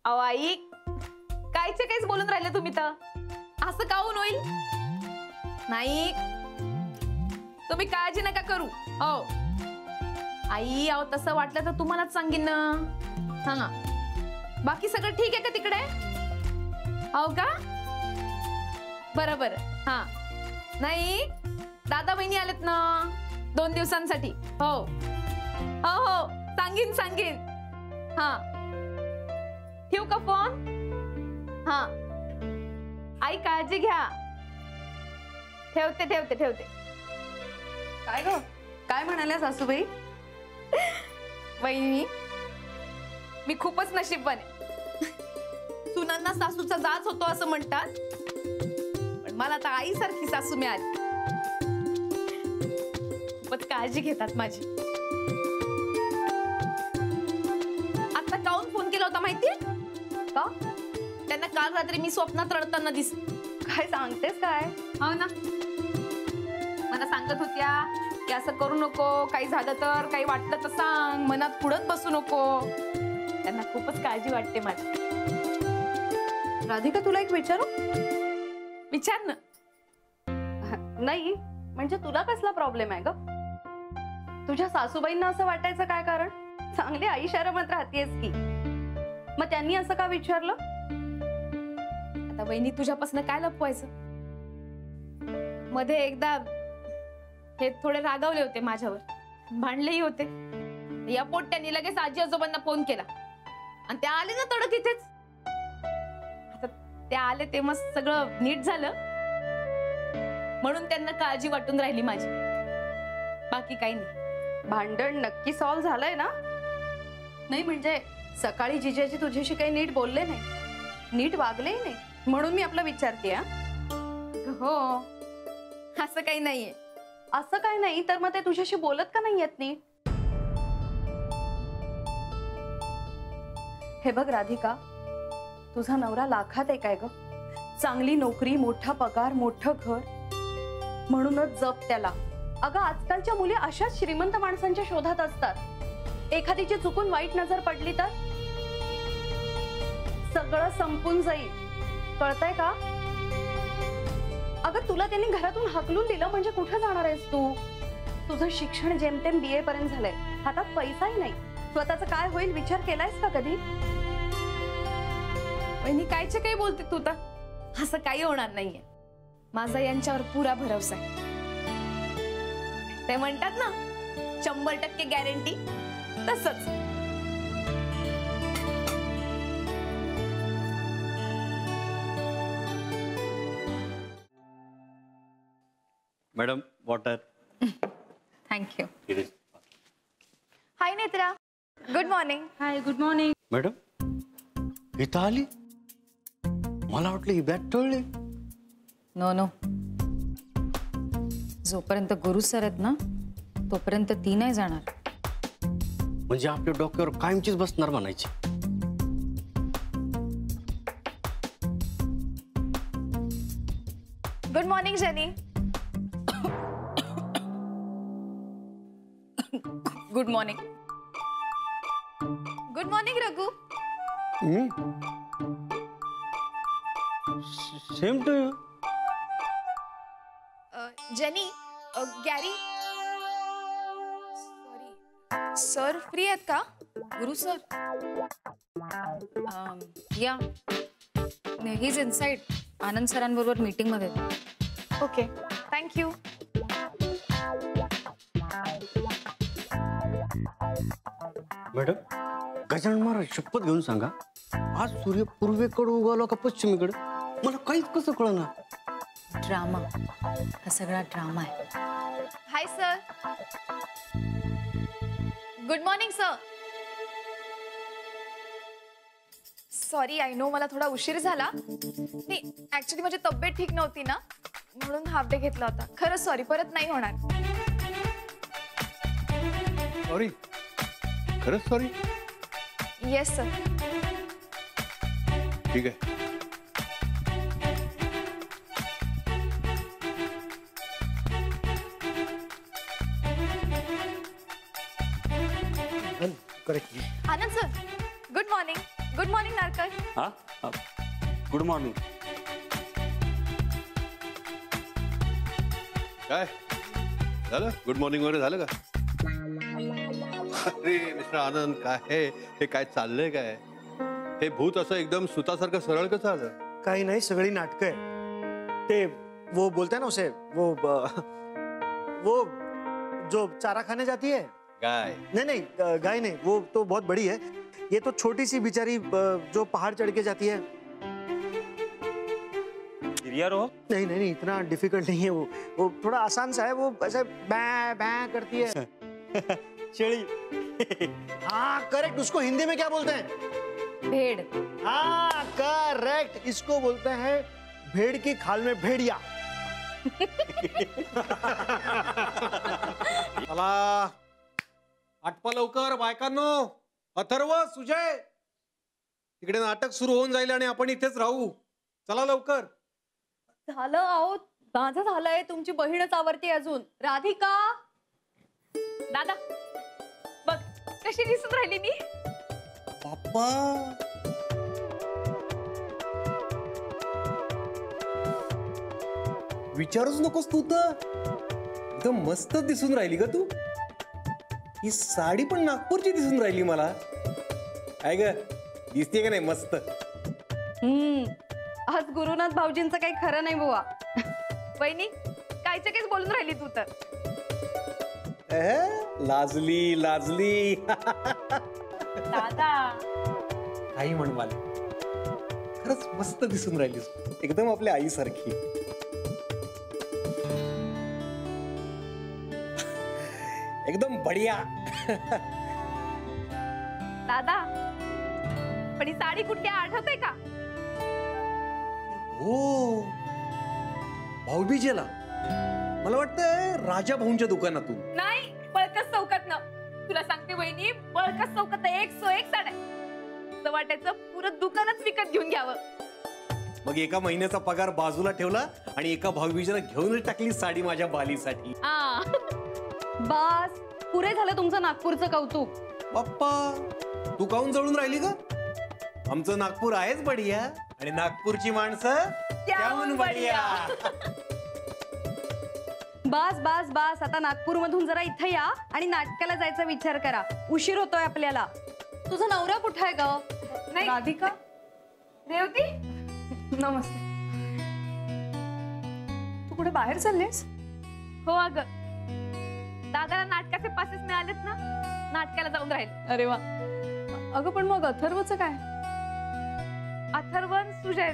अहो आई, कायचे काहीच बोलून राहिले तुम्ही तर. असं काहून होईल? नाही, तुम्ही काळजी नका करू. हो आई, अहो तसं वाटलं तर तुम्हालाच सांगेन ना. हा, बाकी सगळं ठीक आहे का तिकडे? हो का? बरं बरं. हा, नाही दादा बहिणी आलेत ना 2 दिवसांसाठी. हो हो हो, सांगेन सांगेन. हा, ठेवू का फोन? हा, आई काळजी घ्या. ठेवते ठेवते ठेवते. काय ग, काय म्हणाल्या सासूबाई? वहिनी, मी खूपच नशीबवान आहे. सुनांना सासूचा जाच होतो असं म्हणतात, पण मला तर आईसारखी सासू मिळाली. खूपच काळजी घेतात माझी. आता काहून फोन केला होता माहितीये का? त्यांना काल रात्री मी स्वप्नात रडताना दिसले. काय सांगतेस काय? हो ना, मला सांगत होत्या की असं करू नको, काही झालं तर, काही वाटलं तर सांग, मनात पुढत बसू नको. त्यांना खूपच काळजी वाटते माझी. राधिका, तुला एक विचारू? विचार ना. नाही म्हणजे तुला कसला प्रॉब्लेम आहे ग? तुझ्या सासूबाईंना असं वाटायचं काय कारण? चांगली आईशारामत राहतेस की. मग त्यांनी असं का विचारलं? आता वहिनी, तुझ्यापासून काय लपवायचं? मध्ये एकदा हे थोडे रागावले होते माझ्यावर, भांडलेही होते. या पोट्ट्यांनी लगेच आजी आजोबांना फोन केला आणि ते आले ना तडक इथेच. आता ते आले तेव्हा सगळं नीट झालं, म्हणून त्यांना काळजी वाटून राहिली माझी. बाकी काही नाही. भांडण नक्की सॉल्व्ह झालंय ना? नाही म्हणजे सकाळी जिजाजी तुझ्याशी काही नीट बोलले नाही, नीट वागलेही नाही, म्हणून मी आपला विचारते. हो, असं काही नाहीये. असं काही नाही तर मग ते तुझ्याशी बोलत का नाही येत नीट? हे बघ राधिका, तुझा नवरा लाखात आहे काय ग? चांगली नोकरी, मोठा पगार, मोठं घर, म्हणूनच जप त्याला. अगं आजकालच्या मुली अशाच श्रीमंत माणसांच्या शोधात असतात. एखादीची चुकून वाईट नजर पडली तर सगळं संपून जाईल. कळतंय का? अगं तुला त्यांनी घरातून हाकलून दिलं म्हणजे कुठे जाणार आहेस तू? तुझं शिक्षण जेमतेम BA पर्यंत झालंय, हातात पैसाही नाही. स्वतःच काय होईल विचार केलायस का कधी? वहिनी, कायचे काही बोलते तू तर? असं काही होणार नाहीये. माझा यांच्यावर पुरा भरवसा आहे. ते म्हणतात ना 100% गॅरंटी, तसंच. Madam, water. थँक्यू. हाय नेत्रा, गुड मॉर्निंग. हाय, गुड मॉर्निंग. मॅडम इथं आली, मला वाटलं ही बॅग टळली. नो नो, जोपर्यंत गुरु सर आहेत ना तोपर्यंत ती नाही जाणार. म्हणजे आपल्या डोक्यावर कायमचीच बसणार म्हणायची. Good morning Jenny. Good morning. Good morning Raghu. Same to you. Jenny, Gary, sorry sir free आहेत का? Guru sir. Yeah, he is inside. Anand सरांबरोबर मीटिंग मध्ये. Okay, thank you. Madam, Gajanan Maharaj शपथ घेऊन सांगा, आज सूर्य पूर्वेकडे उगवला का पश्चिमेकडे? मला काहीच कसं कळणार. ड्रामा, हा सगळा ड्रामा आहे. Hi sir. Good morning sir. Sorry, I know मला थोडा उशीर झाला. नाही, ऍक्च्युली माझी तब्येत ठीक नव्हती ना, म्हणून हाफ डे घेतला होता. खरंच सॉरी, परत नाही होणार. सॉरी, खरंच सॉरी. Yes sir. ठीक आहे. Anand sir, good morning. Good morning Narkar. हा गुड मॉर्निंग. काय झालं? गुड मॉर्निंग वगैरे झालं का? अरे मिस्टर आनंद, काय हे काय चाललंय? काय हे भूत असं एकदम सुतासारखं सरळ कसं आलं? काही नाही, सगळी नाटक आहे. ते वो बोलते हैं ना उसे, वो जो चारा खाने जाती है. काय? नहीं नहीं गाय नहीं, वो तो बहुत बड़ी है. ये तो छोटी सी बेचारी जो पहाड़ चढ़ के जाती है. नहीं नहीं नहीं, इतना डिफिकल्ट नहीं है वो थोड़ा आसान सा है. वो ऐसे बै बै करती है. शेळी. हाँ करेक्ट. उसको हिंदी में क्या बोलते हैं? भेड. हाँ करेक्ट. इसको बोलते हैं भेड़ की खाल में भेड़िया. चला आटपा लवकर बायकांनो. अथर्व, सुजय, तिकडे नाटक सुरू होऊन जाईल आणि आपण इथेच राहू. चला लवकर. झालं आहो, माझं झालंय. तुमची बहीणच आवडते अजून. राधिका. दादा बघ कशी दिसून राहिली मी. बाप्पा, विचारूच नकोस तू तर. एकदम मस्त दिसून राहिली का तू. ही साडी पण नागपूरची दिसून राहिली मला. काय ग, दिसते का नाही मस्त? आज गुरुनाथ भाऊजींचं काही खरं नाही बुवा. वहिनी कायचं काहीच बोलून राहिली तू तर. लाजली लाजली. दादा काही म्हण मला, खरंच मस्त दिसून राहिलीस. एकदम आपल्या आईसारखी. एकदम बढिया. दादा पण ही साडी कुठली आठवते का? हो, भाऊबीजेला मला वाटतं राजा भाऊंच्या दुकानातून. नाही, बळकस चौकात ना. तुला सांगते वहिनी, बळकस चौकात 101 साड्या. असं वाटायचं पुरं दुकानच विकत घेऊन घ्यावं. मग एका महिन्याचा पगार बाजूला ठेवला आणि एका भाऊबीजेला घेऊनच टाकली साडी माझ्या बालीसाठी. बास, पुरे झालं तुमचं नागपूरचं कौतुक. बाप्पा, तू काहून जळून राहिली का? आमचं नागपूर आहेच बढिया आणि नागपूरची माणसं त्याहून बढिया. बास बास बास, आता नागपूर मधून जरा इथं या आणि नाटकाला जायचा विचार करा. उशीर होतोय आपल्याला. तुझा नवरा कुठं आहे ग? नाही. राधिका. रेवती नमस्ते. तू कुठे बाहेर चाललेस? हो अग, दादाला नाटकाचे पासेस मिळालेत ना, नाटकाला जाऊन राहील. अरे वा. अगं पण मग अथर्वचं काय? अथर्वन सुजय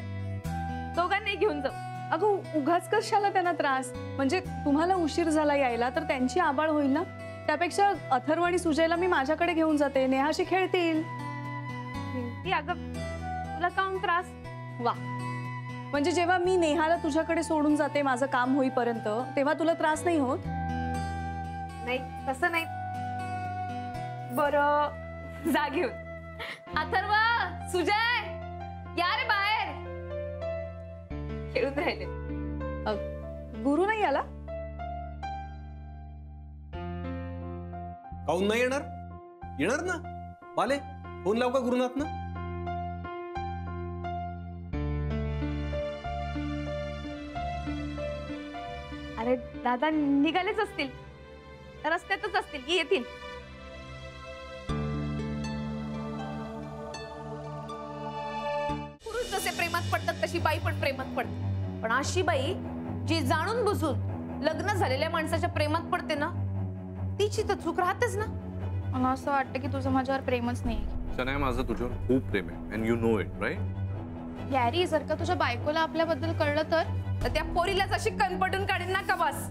दोघांनी घेऊन जाऊ. अगं उगाच कशाला त्यांना त्रास? म्हणजे तुम्हाला उशीर झाला यायला तर त्यांची आबाळ होईल ना. त्यापेक्षा अथर्व आणि सुजयला मी माझ्याकडे घेऊन जाते, नेहाशी खेळतील. ती अगं तुला काहून त्रास? वा, म्हणजे जेव्हा मी नेहाला तुझ्याकडे सोडून जाते माझं काम होईपर्यंत, तेव्हा तुला त्रास नाही होत? नाही तसं नाही. बरं जा घेऊन. अथर्व, सुजय या रे बाहेर. खेळून राहिले. गुरु नाही आला? काहून नाही येणार? येणार ना. बाले, फोन लाव का गुरुनाथ ना? अरे दादा निघालेच असतील, रस्त्यातच असतील की येतील. पुरुष जसे प्रेमात पडतात तशी बाई पण प्रेमात पडते. पण अशी बाई जी जाणून बुजून लग्न झालेल्या माणसाच्या प्रेमात पडते ना, तिची तर चूक राहतेच ना. मला असं वाटतं की तुझं माझ्यावर प्रेमच नाही. शनाया, माझं तुझ्यावर खूप प्रेम आहे and you know it right. Gary, जर का तुझ्या बायकोला आपल्याबद्दल कळलं तर? तर त्या पोरीलाच अशी कणपटून काढीन ना का बस.